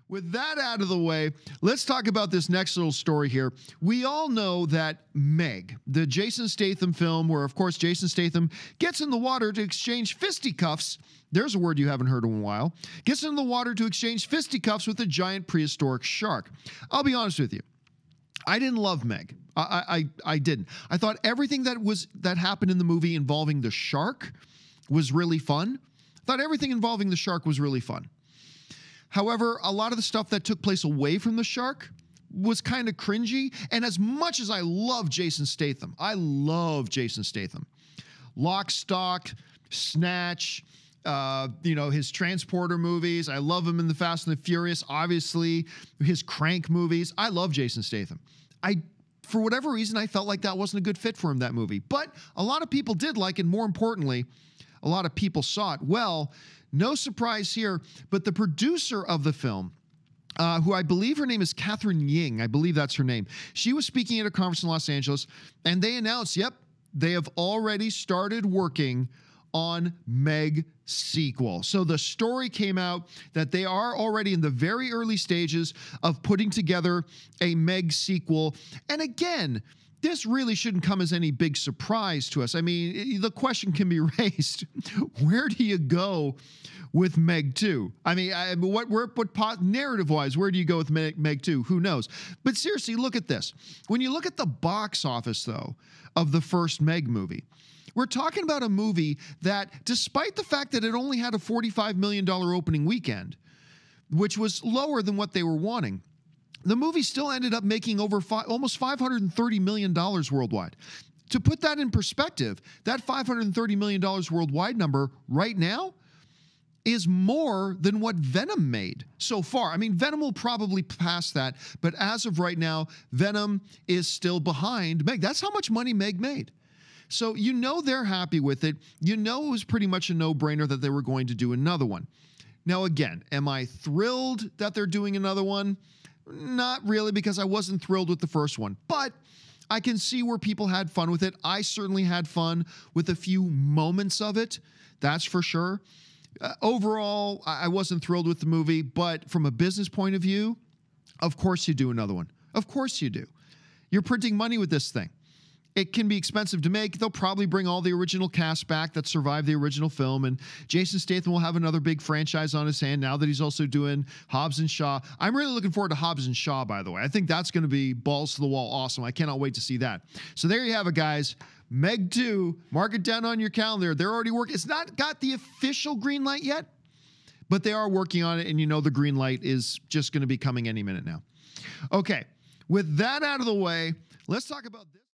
With that out of the way, let's talk about this next little story here. We all know that Meg, the Jason Statham film, where, of course, Jason Statham gets in the water to exchange fisticuffs. There's a word you haven't heard in a while. Gets in the water to exchange fisticuffs with a giant prehistoric shark. I'll be honest with you. I didn't love Meg. I didn't. I thought everything that happened in the movie involving the shark was really fun. I thought everything involving the shark was really fun. However, a lot of the stuff that took place away from the shark was kind of cringy. And as much as I love Jason Statham, Lock, Stock, Snatch, his Transporter movies. I love him in the Fast and the Furious, obviously, his Crank movies. I love Jason Statham. For whatever reason, I felt like that wasn't a good fit for him, that movie. But a lot of people did like it. More importantly, a lot of people saw it. Well, no surprise here, but the producer of the film, who I believe her name is Catherine Ying, I believe that's her name. She was speaking at a conference in Los Angeles, and they announced, yep, they have already started working on Meg sequel. So the story came out that they are already in the very early stages of putting together a Meg sequel. And again, this really shouldn't come as any big surprise to us. I mean, the question can be raised, where do you go with Meg 2? I mean, narrative-wise, where do you go with Meg 2? Who knows? But seriously, look at this. When you look at the box office, though, of the first Meg movie, we're talking about a movie that, despite the fact that it only had a $45 million opening weekend, which was lower than what they were wanting, the movie still ended up making over almost $530 million worldwide. To put that in perspective, that $530 million worldwide number right now is more than what Venom made so far. I mean, Venom will probably pass that, but as of right now, Venom is still behind Meg. That's how much money Meg made. So you know they're happy with it. You know it was pretty much a no-brainer that they were going to do another one. Now, again, am I thrilled that they're doing another one? Not really, because I wasn't thrilled with the first one. But I can see where people had fun with it. I certainly had fun with a few moments of it. That's for sure. Overall, I wasn't thrilled with the movie. But from a business point of view, of course you do another one. Of course you do. You're printing money with this thing. It can be expensive to make. They'll probably bring all the original cast back that survived the original film, and Jason Statham will have another big franchise on his hand now that he's also doing Hobbs and Shaw. I'm really looking forward to Hobbs and Shaw, by the way. I think that's going to be balls to the wall awesome. I cannot wait to see that. So there you have it, guys. Meg 2, mark it down on your calendar. They're already working. It's not got the official green light yet, but they are working on it, and you know the green light is just going to be coming any minute now. Okay, with that out of the way, let's talk about this.